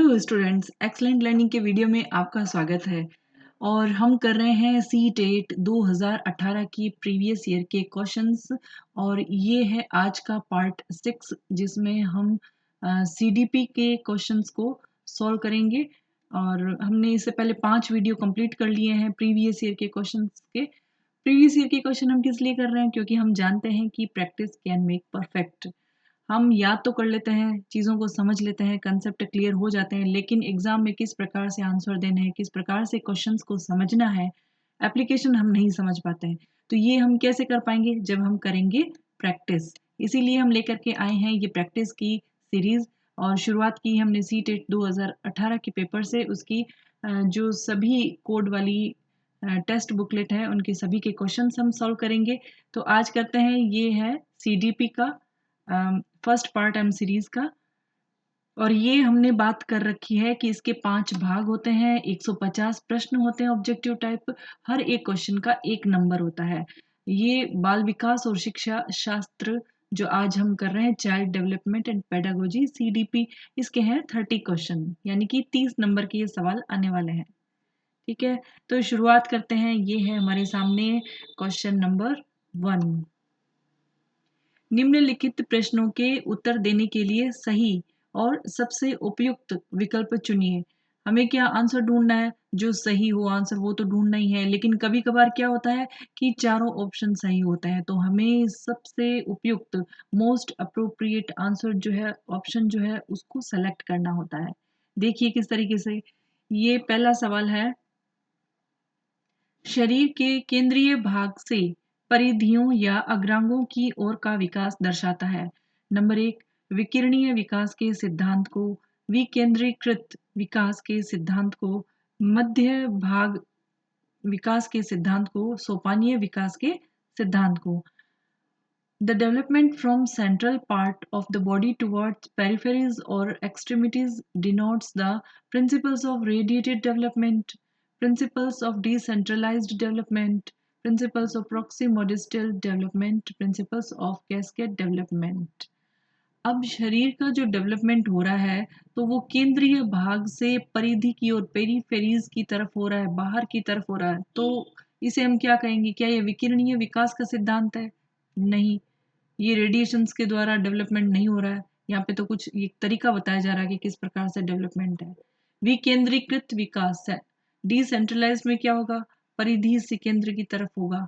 Hello students, excellent learning के video में आपका स्वागत है। और हम कर रहे हैं सी-टेट 2018 की प्रीवियस ईयर के क्वेश्चंस। और ये है आज का पार्ट 6 जिसमें हम सीडीपी के क्वेश्चंस को सॉल्व करेंगे। और हमने इससे पहले 5 वीडियो कंप्लीट कर लिए हैं प्रीवियस ईयर के क्वेश्चंस के। प्रीवियस ईयर के क्वेश्चन हम किस लिए कर रहे हैं? क्योंकि हम जानते हैं कि प्रैक्टिस कैन मेक परफेक्ट। हम याद तो कर लेते हैं, चीज़ों को समझ लेते हैं, कंसेप्ट क्लियर हो जाते हैं, लेकिन एग्जाम में किस प्रकार से आंसर देने हैं, किस प्रकार से क्वेश्चंस को समझना है, एप्लीकेशन हम नहीं समझ पाते हैं। तो ये हम कैसे कर पाएंगे? जब हम करेंगे प्रैक्टिस। इसीलिए हम लेकर के आए हैं ये प्रैक्टिस की सीरीज। और शुरुआत की हमने सी-टेट 2018 के पेपर से। उसकी जो सभी कोड वाली टेस्ट बुकलेट है उनके सभी के क्वेश्चंस हम सॉल्व करेंगे। तो आज करते हैं, ये है सीडीपी का फर्स्ट पार्ट एम सीरीज का। और ये हमने बात कर रखी है कि इसके 5 भाग होते हैं, 150 प्रश्न होते हैं ऑब्जेक्टिव टाइप। हर एक क्वेश्चन का 1 नंबर होता है। ये बाल विकास और शिक्षा शास्त्र जो आज हम कर रहे हैं, child development and pedagogy CDP, इसके हैं 30 क्वेश्चन, यानी कि 30 नंबर के ये सवाल आने वाले हैं। ठीक है, तो शुरुआत करते हैं। ये है हमारे सामने क्वेश्चन नंबर 1। निम्नलिखित प्रश्नों के उत्तर देने के लिए सही और सबसे उपयुक्त विकल्प चुनिए। हमें क्या आंसर ढूंढना है? जो सही हो आंसर वो तो ढूंढना ही है, लेकिन कभी कभार क्या होता है कि चारों ऑप्शन सही होते हैं, तो हमें सबसे उपयुक्त मोस्ट अप्रोप्रिएट आंसर जो है, ऑप्शन जो है, उसको सेलेक्ट करना होता है। देखिए किस तरीके से। ये पहला सवाल है, शरीर के केंद्रीय भाग से परिधियों या अग्रांगों की ओर का विकास दर्शाता है। नंबर 1, विकिरणीय विकास के सिद्धांत को, विकेंद्रीकृत विकास के सिद्धांत को, मध्य भाग विकास के सिद्धांत को, सोपानीय विकास के सिद्धांत को। The development from central part of the body towards peripheries or extremities denotes the principles of radiated development, principles of decentralized development, principles of proximodistal development, principles of cascade development. अब शरीर का जो डेवलपमेंट हो रहा है, तो वो केंद्रीय भाग से परिधि की ओर, पेरीफेरीज की तरफ हो रहा है, बाहर की तरफ हो रहा है। तो इसे हम क्या कहेंगे? क्या ये विकिरणीय विकास का सिद्धांत है? नहीं, ये रेडिएशंस के द्वारा डेवलपमेंट नहीं हो रहा है। यहाँ पे तो कुछ एक तरीका बताया जा रहा है कि किस प्रकार से डेवलपमेंट है। विकेंद्रीकृत विकास है। डिसेंट्रलाइज में क्या होगा? परिधि से केंद्र की तरफ होगा।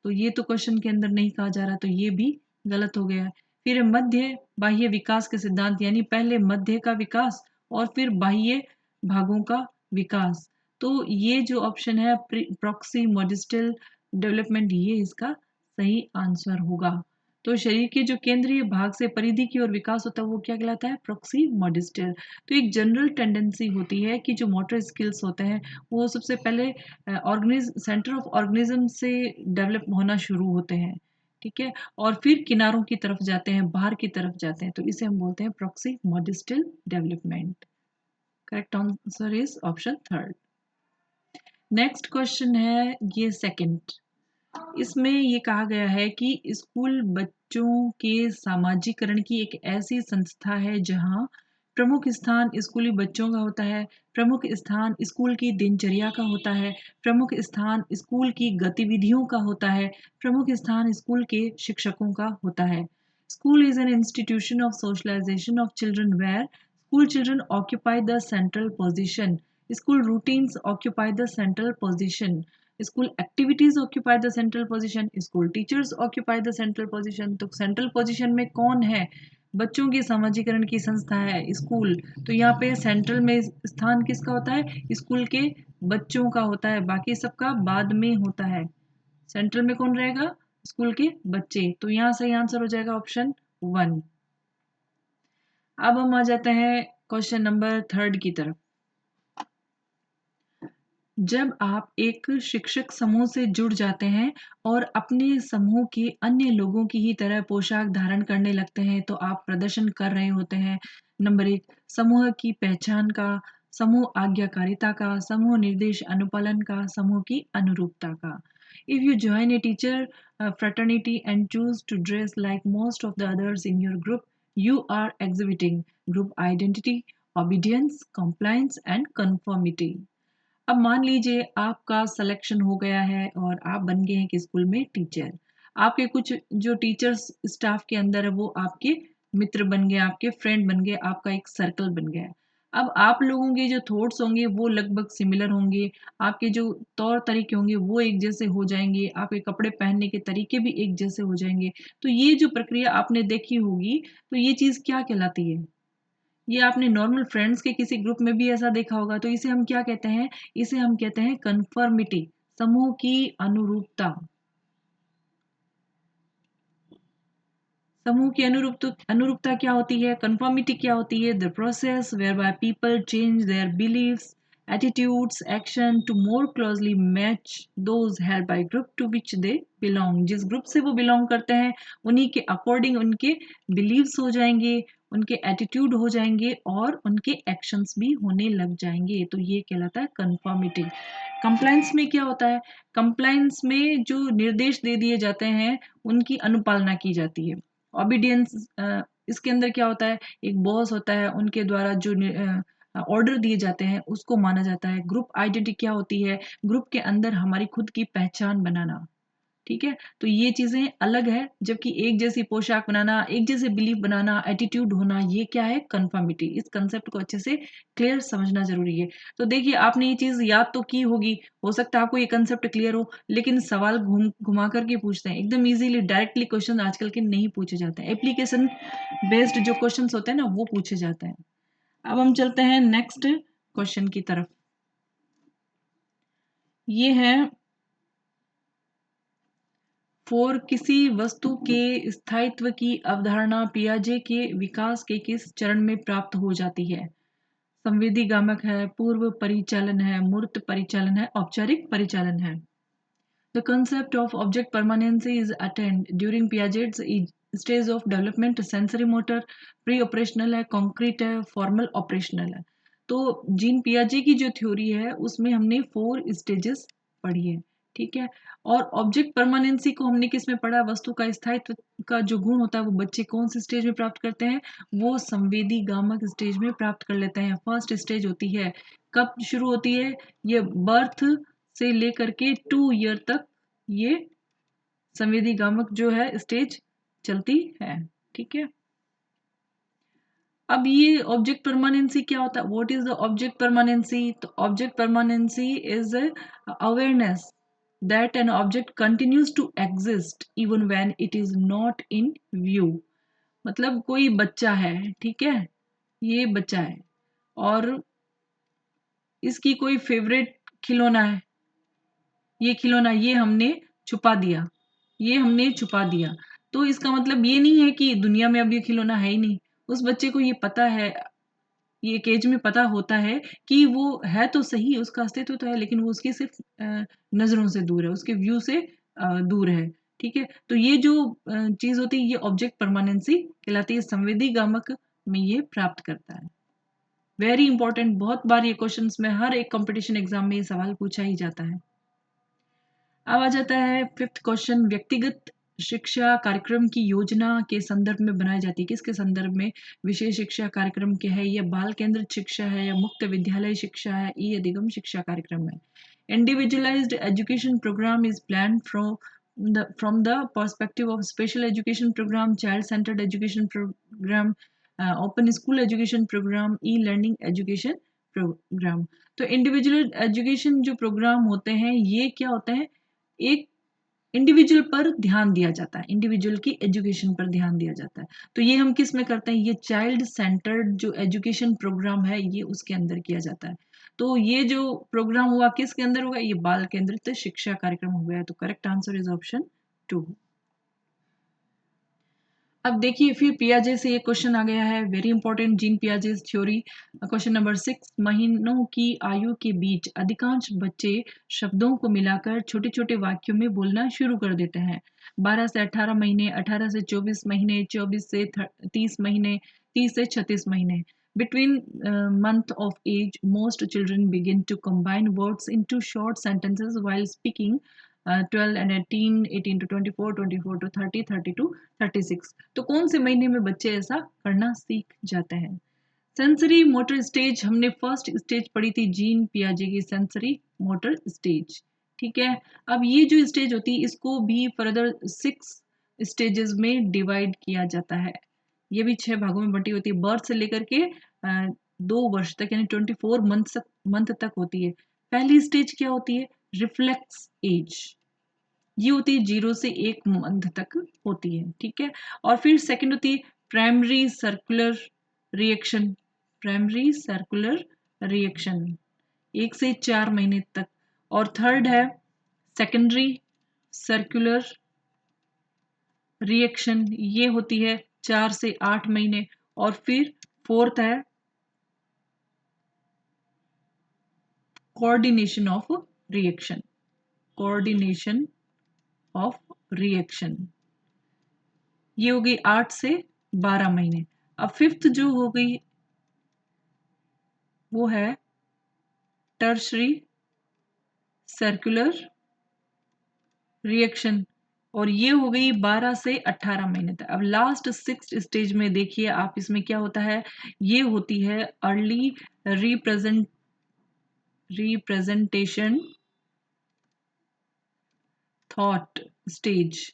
तो ये तो क्वेश्चन के अंदर नहीं कहा जा रहा, तो ये भी गलत हो गया है। फिर मध्य बाह्य विकास के सिद्धांत, यानी पहले मध्य का विकास और फिर बाह्य भागों का विकास। तो ये जो ऑप्शन है प्रॉक्सिमोडिस्टल डेवलपमेंट, ये इसका सही आंसर होगा। तो शरीर के जो केंद्रीय भाग से परिधि की ओर विकास होता है वो क्या कहलाता है? प्रॉक्सिमोडिस्टल। तो एक जनरल टेंडेंसी होती है कि जो मोटर स्किल्स होते हैं वो सबसे पहले सेंटर ऑफ ऑर्गेनिज्म से डेवलप होना शुरू होते हैं। ठीक है, और फिर किनारों की तरफ जाते हैं, बाहर की तरफ जाते हैं, तो इसे हम बोलते हैं proximodistal development. Correct answer is option 3। Next question है ये सेकंड। इसमें ये कहा गया है कि स्कूल बच्चों के सामाजिकरण की एक ऐसी संस्था है जहां प्रमुख स्थान स्कूली बच्चों का होता है, प्रमुख स्थान स्कूल की दिनचर्या का होता है, प्रमुख स्थान स्कूल की गतिविधियों का होता है, प्रमुख स्थान स्कूल के शिक्षकों का होता है। School is an institution of socialisation of children where school children occupy the central position, school routines occupy the central position, school activities occupy the central position, school teachers occupy the central position. तो central position में कौन है? बच्चों के समाजीकरण की संस्था है स्कूल। तो यहाँ पे सेंट्रल में स्थान किसका होता है? स्कूल के बच्चों का होता है, बाकी सबका बाद में होता है। सेंट्रल में कौन रहेगा? स्कूल के बच्चे। तो यहाँ सही आंसर हो जाएगा ऑप्शन 1। अब हम आ जाते हैं क्वेश्चन नंबर 3 की तरफ। जब आप एक शिक्षक समूह से जुड़ जाते हैं और अपने समूह के अन्य लोगों की ही तरह पोशाक धारण करने लगते हैं, तो आप प्रदर्शन कर रहे होते हैं। नंबर 1, समूह की पहचान का, समूह आज्ञाकारिता का, समूह निर्देश अनुपालन का, समूह की अनुरूपता का। If you join a teacher fraternity and choose to dress like most of the others in your group, you are exhibiting group identity, obedience, compliance and conformity. अब मान लीजिए आपका सिलेक्शन हो गया है और आप बन गए हैं कि स्कूल में टीचर। आपके कुछ जो टीचर्स स्टाफ के अंदर है वो आपके मित्र बन गए, आपके फ्रेंड बन गए, आपका एक सर्कल बन गया है। अब आप लोगों के जो थॉट्स होंगे वो लगभग सिमिलर होंगे, आपके जो तौर तरीके होंगे वो एक जैसे हो जाएंगे, आपके कपड़े पहनने के तरीके भी एक जैसे हो जाएंगे। तो ये जो प्रक्रिया आपने देखी होगी, तो ये चीज़ क्या कहलाती है? ये आपने नॉर्मल फ्रेंड्स के किसी ग्रुप में भी ऐसा देखा होगा, तो इसे हम क्या कहते हैं? इसे हम कहते हैं कन्फर्मिटी, समूह की अनुरूपता। समूह की अनुरूपता क्या होती है? कन्फर्मिटी क्या होती है? The process whereby people change their beliefs, attitudes, action to more closely match those held by group to which they belong. जिस ग्रुप से वो बिलोंग करते हैं उन्हीं के अकॉर्डिंग उनके बिलीव्स हो जाएंगे, उनके एटीट्यूड हो जाएंगे और उनके एक्शंस भी होने लग जाएंगे। तो ये कहलाता है कन्फर्मिटी। कंप्लायंस में क्या होता है? कंप्लायंस में जो निर्देश दे दिए जाते हैं उनकी अनुपालना की जाती है। ओबीडियंस इसके अंदर क्या होता है? एक बॉस होता है, उनके द्वारा जो ऑर्डर दिए जाते हैं उसको माना जाता है। ग्रुप आइडेंटिटी क्या होती है? ग्रुप के अंदर हमारी खुद की पहचान बनाना। ठीक है, तो ये चीजें अलग है, जबकि एक जैसी पोशाक बनाना, एक जैसे बिलीफ बनाना, एटीट्यूड होना, ये क्या है? कंफर्मिटी। इस कंसेप्ट को अच्छे से क्लियर समझना जरूरी है। तो देखिए आपने ये चीज याद तो की होगी, हो सकता है आपको ये कंसेप्ट क्लियर हो, लेकिन सवाल घूम घुमा करके पूछते हैं एकदम इजीली, डायरेक्टली क्वेश्चन आजकल के नहीं पूछे जाते हैं। एप्लीकेशन बेस्ड जो क्वेश्चन होते हैं ना वो पूछे जाते हैं। अब हम चलते हैं नेक्स्ट क्वेश्चन की तरफ। ये है फोर, किसी वस्तु के स्थायित्व की अवधारणा पियाजे के विकास के किस चरण में प्राप्त हो जाती है? संवेदी गामक है, पूर्व परिचालन है, मूर्त परिचालन है, औपचारिक परिचालन है। The concept of object permanency is attained during Piaget's stage of development. Sensory motor pre operational है, कॉन्क्रीट है, फॉर्मल ऑपरेशनल है। तो जीन पियाजे की जो थ्योरी है उसमें हमने 4 स्टेजेस पढ़ी है। ठीक है, और ऑब्जेक्ट परमानेंसी को हमने किस में पढ़ा? वस्तु का स्थायित्व का जो गुण होता है वो बच्चे कौन से स्टेज में प्राप्त करते हैं? वो संवेदी गामक स्टेज में प्राप्त कर लेते हैं। फर्स्ट स्टेज होती है, कब शुरू होती है? ये बर्थ से लेकर के 2 ईयर तक ये संवेदी गामक जो है स्टेज चलती है। ठीक है, अब ये ऑब्जेक्ट परमानेंसी क्या होता है? What is the object permanence? तो object permanence is awareness that an object continues to exist even when it is not in view. मतलब कोई बच्चा है, ठीक है, ये बच्चा है और इसकी कोई फेवरेट खिलौना है, ये खिलौना ये हमने छुपा दिया, ये हमने छुपा दिया। तो इसका मतलब ये नहीं है कि दुनिया में अब ये खिलौना है ही नहीं। उस बच्चे को ये पता है, ये एक एज में पता होता है कि वो है तो सही, उसका अस्तित्व तो है, लेकिन वो उसकी सिर्फ नजरों से दूर है, उसके व्यू से दूर है। ठीक है, तो ये जो चीज होती है ये ऑब्जेक्ट परमानेंसी कहलाती है। संवेदी गामक में ये प्राप्त करता है। वेरी इंपॉर्टेंट, बहुत बार ये क्वेश्चंस में हर एक कंपटीशन एग्जाम में ये सवाल पूछा ही जाता है। अब आ जाता है फिफ्थ क्वेश्चन, व्यक्तिगत शिक्षा कार्यक्रम की योजना के संदर्भ में बनाई जाती है। किसके संदर्भ में? विशेष शिक्षा कार्यक्रम के है, या बाल केंद्रित शिक्षा है, या मुक्त विद्यालय शिक्षा है, ये अधिगम शिक्षा कार्यक्रम है। Individualized education program is plan from the perspective of special education program, child centered education program, open school education program, e learning education program. तो इंडिविजुअल एजुकेशन जो प्रोग्राम होते हैं ये क्या होते हैं? एक इंडिविजुअल पर ध्यान दिया जाता है, इंडिविजुअल की एजुकेशन पर ध्यान दिया जाता है। तो ये हम किस में करते हैं? ये चाइल्ड सेंटर्ड जो एजुकेशन प्रोग्राम है ये उसके अंदर किया जाता है। तो ये जो प्रोग्राम हुआ किसके अंदर होगा? ये बाल केंद्रित शिक्षा कार्यक्रम हो गया। तो करेक्ट आंसर इज ऑप्शन 2। अब देखिए फिर पियाजे से एक क्वेश्चन आ गया है, वेरी इंपॉर्टेंट, जीन पियाजे थ्योरी। क्वेश्चन नंबर 6, महीनों की आयु के बीच अधिकांश बच्चे शब्दों को मिलाकर छोटे छोटे वाक्यों में बोलना शुरू कर देते हैं। 12 से 18 महीने, 18 से 24 महीने, 24 से 30 महीने, 30 से 36 महीने। Between month of age, most children begin to combine words into short sentences while speaking. 12 and 18, 18 to 24, 24 to 30, 30 to 36। तो कौन से महीने में बच्चे ऐसा करना सीख जाते हैं? सेंसरी मोटर स्टेज हमने फर्स्ट स्टेज पढ़ी थी जीन पियाजे की सेंसरी मोटर स्टेज। ठीक है, अब ये जो स्टेज होती है इसको भी फर्दर 6 स्टेजेस में डिवाइड किया जाता है। ये भी 6 भागों में बटी होती है, बर्थ से लेकर के 2 वर्ष तक यानी 24 मंथ तक होती है। पहली स्टेज क्या होती है? रिफ्लेक्स एज, ये होती है 0 से 1 मंथ तक होती है। ठीक है, और फिर सेकंड होती है primary circular reaction, primary circular reaction 1 से 4 महीने तक। और थर्ड है सेकेंडरी सर्कुलर रिएक्शन, ये होती है 4 से 8 महीने। और फिर फोर्थ है coordination of reaction, coordination of reaction, ये हो गई 8 से 12 महीने। अब फिफ्थ जो हो गई वो है टर्शरी सर्कुलर रिएक्शन, और ये हो गई 12 से 18 महीने तक। अब लास्ट 6 स्टेज में देखिए आप, इसमें क्या होता है? ये होती है early representation thought stage,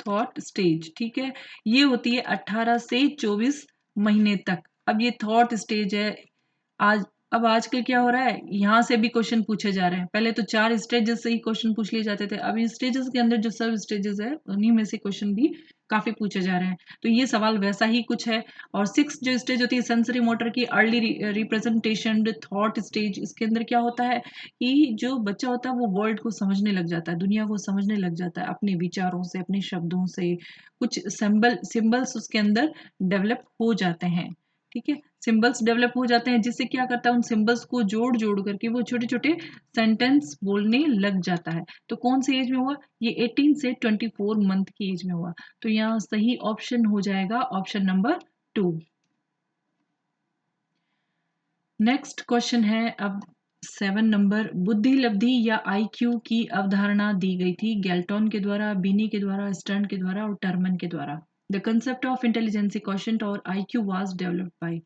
thought stage. ठीक है, ये होती है 18 से 24 महीने तक। अब ये थॉट स्टेज है। आज अब आजकल क्या हो रहा है, यहाँ से भी क्वेश्चन पूछे जा रहे हैं। पहले तो 4 स्टेजेस से ही क्वेश्चन पूछ लिए जाते थे, अब इन स्टेजेस के अंदर जो सब स्टेजेस है उन्हीं में से क्वेश्चन भी काफी पूछे जा रहे हैं। तो ये सवाल वैसा ही कुछ है। और 6 जो स्टेज होती है सेंसरी मोटर की अर्ली रिप्रेजेंटेशन थॉट स्टेज, इसके अंदर क्या होता है कि जो बच्चा होता है वो वर्ल्ड को समझने लग जाता है, दुनिया को समझने लग जाता है अपने विचारों से, अपने शब्दों से। कुछ सिंबल्स उसके अंदर डेवलप हो जाते हैं। ठीक है, सिंबल्स डेवलप हो जाते हैं, जिससे क्या करता है उन सिंबल्स को जोड़ जोड़ करके वो छोटे छोटे सेंटेंस बोलने लग जाता है। तो कौन सी एज में हुआ? ये 18 से 24 मंथ की एज में हुआ। तो यहाँ सही ऑप्शन हो जाएगा ऑप्शन नंबर 2। नेक्स्ट क्वेश्चन है अब 7 नंबर, बुद्धि लब्धि या आईक्यू की अवधारणा दी गई थी गैल्टन के द्वारा, बीनी के द्वारा, स्टर्न के द्वारा और टर्मन के द्वारा। The concept of intelligence question और आईक्यू वाज डेवलप्ड बाय।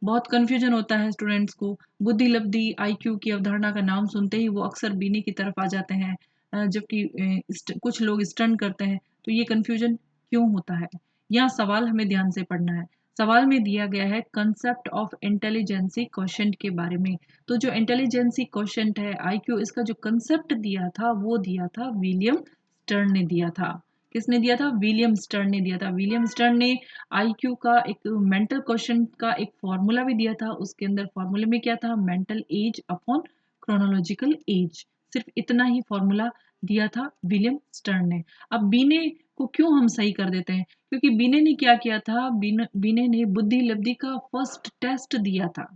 बहुत कंफ्यूजन होता है स्टूडेंट्स को, बुद्धि लब्धि आईक्यू की अवधारणा का नाम सुनते ही वो अक्सर बीनी की तरफ आ जाते हैं, जबकि कुछ लोग स्टन करते हैं। तो ये कंफ्यूजन क्यों होता है? यहाँ सवाल हमें ध्यान से पढ़ना है। सवाल में दिया गया है कंसेप्ट ऑफ इंटेलिजेंसी क्वेश्चन के बारे में। तो जो इंटेलिजेंसी क्वेश्चन है आईक्यू, इसका जो कंसेप्ट दिया था वो दिया था विलियम स्टर्न ने दिया था। किसने दिया था? विलियम स्टर्न ने दिया था। विलियम स्टर्न ने आईक्यू का एक मेंटल क्वेश्चन का एक फॉर्मूला भी दिया था। उसके अंदर फॉर्मूले में क्या था? Mental as upon chronological age, सिर्फ इतना ही फॉर्मूला दिया था विलियम स्टर्न ने। अब बीने को क्यों हम सही कर देते हैं? क्योंकि बीने ने क्या किया था, बीने ने बुद्धि लब्धि का फर्स्ट टेस्ट दिया था।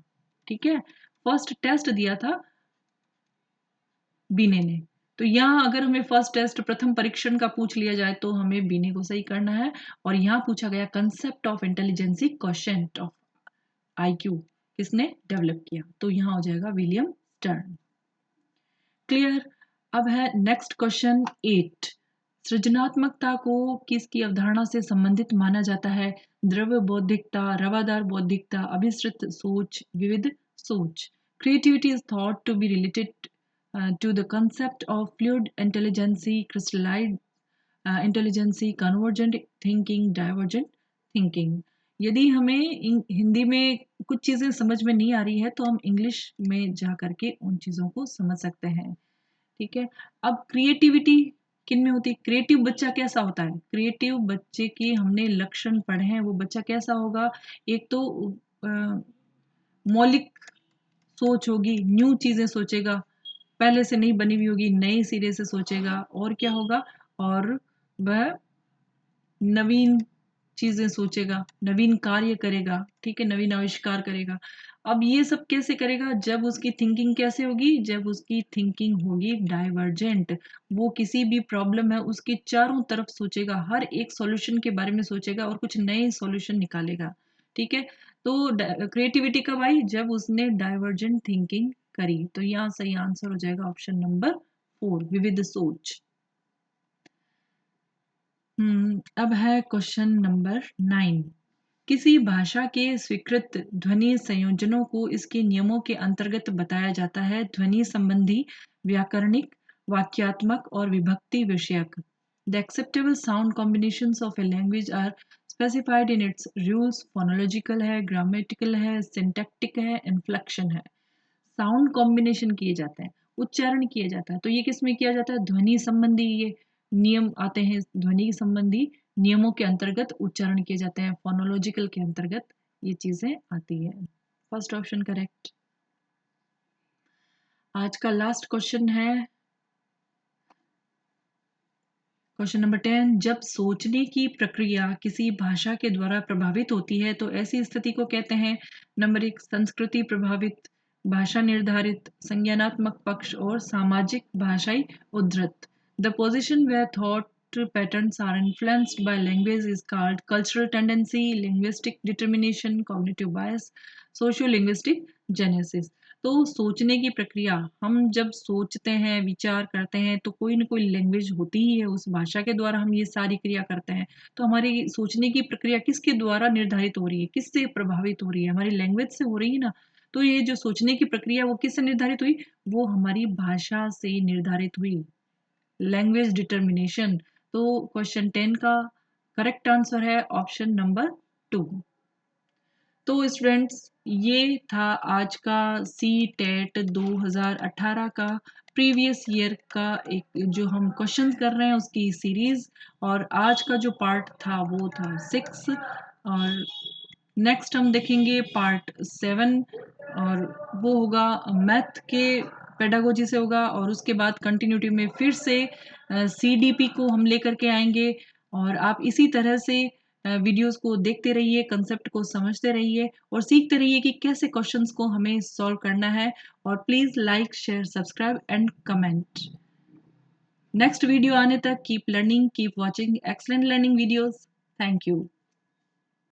ठीक है, फर्स्ट टेस्ट दिया था बीने ने। तो यहाँ अगर हमें फर्स्ट टेस्ट प्रथम परीक्षण का पूछ लिया जाए तो हमें बीने को सही करना है। और यहाँ पूछा गया concept of intelligence question of IQ किसने डेवलप किया? तो यहाँ हो जाएगा विलियम स्टर्न। क्लियर? अब है नेक्स्ट क्वेश्चन 8, सृजनात्मकता को किसकी अवधारणा से संबंधित माना जाता है? द्रव्य बौद्धिकता, रवादार बौद्धिकता, अभिसृत सोच, विविध सोच। Creativity is thought to be related to the concept of fluid intelligency, crystallized intelligency, convergent thinking, divergent thinking। यदि हमें हिंदी में कुछ चीज़ें समझ में नहीं आ रही है तो हम इंग्लिश में जा करके उन चीज़ों को समझ सकते हैं। ठीक है, अब क्रिएटिविटी किन में होती है? क्रिएटिव बच्चा कैसा होता है? क्रिएटिव बच्चे के हमने लक्षण पढ़े हैं। वो बच्चा कैसा होगा? एक तो मौलिक सोच होगी, न्यू चीजें सोचेगा, पहले से नहीं बनी हुई होगी, नए सिरे से सोचेगा। और क्या होगा? और वह नवीन चीजें सोचेगा, नवीन कार्य करेगा। ठीक है, नवीन आविष्कार करेगा। अब ये सब कैसे करेगा? जब उसकी थिंकिंग कैसे होगी? जब उसकी थिंकिंग होगी डाइवर्जेंट। वो किसी भी प्रॉब्लम है उसके चारों तरफ सोचेगा, हर एक सॉल्यूशन के बारे में सोचेगा और कुछ नए सॉल्यूशन निकालेगा। ठीक है, तो क्रिएटिविटी कब आई? जब उसने डाइवर्जेंट थिंकिंग करी। तो यहाँ सही आंसर हो जाएगा ऑप्शन नंबर 4, विविध सोच। अब है क्वेश्चन नंबर 9, किसी भाषा के स्वीकृत ध्वनि संयोजनों को इसके नियमों के अंतर्गत बताया जाता है। ध्वनि संबंधी, व्याकरणिक, वाक्यात्मक और विभक्ति विषयक। The acceptable sound combinations of a language are specified in its rules. Phonological है, ग्रामेटिकल है, सिंटैक्टिक है, इन्फ्लेक्शन है। साउंड कॉम्बिनेशन किए जाते हैं, उच्चारण किया जाता है। तो ये किस में किया जाता है? ध्वनि संबंधी ये नियम आते हैं, ध्वनि संबंधी नियमों के अंतर्गत उच्चारण किए जाते हैं। फोनोलॉजिकल के अंतर्गत ये चीजें आती है। First option correct. आज का लास्ट क्वेश्चन है क्वेश्चन नंबर 10। जब सोचने की प्रक्रिया किसी भाषा के द्वारा प्रभावित होती है तो ऐसी स्थिति को कहते हैं। नंबर 1 संस्कृति प्रभावित, भाषा निर्धारित, संज्ञानात्मक पक्ष और सामाजिक भाषाई उद्धृत। The position where thought patterns are influenced by language is called cultural tendency, linguistic determination, cognitive bias, socio-linguistic genesis। तो सोचने की प्रक्रिया, हम जब सोचते हैं, विचार करते हैं तो कोई ना कोई लैंग्वेज होती ही है, उस भाषा के द्वारा हम ये सारी क्रिया करते हैं। तो हमारी सोचने की प्रक्रिया किसके द्वारा निर्धारित हो रही है, किससे प्रभावित हो रही है? हमारी लैंग्वेज से हो रही है ना। तो ये जो सोचने की प्रक्रिया वो किससे निर्धारित हुई? वो हमारी भाषा से निर्धारित हुई। Language determination. तो क्वेश्चन 10 का करेक्ट आंसर है ऑप्शन नंबर 2। तो स्टूडेंट्स ये था आज का सी टेट 2018 का प्रीवियस ईयर का एक जो हम क्वेश्चन कर रहे हैं उसकी सीरीज। और आज का जो पार्ट था वो था 6 और नेक्स्ट हम देखेंगे पार्ट 7 और वो होगा मैथ के पेडागोजी से होगा। और उसके बाद कंटिन्यूटी में फिर से सीडीपी को हम लेकर के आएंगे। और आप इसी तरह से वीडियोस को देखते रहिए, कंसेप्ट को समझते रहिए और सीखते रहिए कि कैसे क्वेश्चंस को हमें सॉल्व करना है। और please like, share, subscribe and comment. Next video आने तक keep learning, keep watching excellent learning videos. Thank you.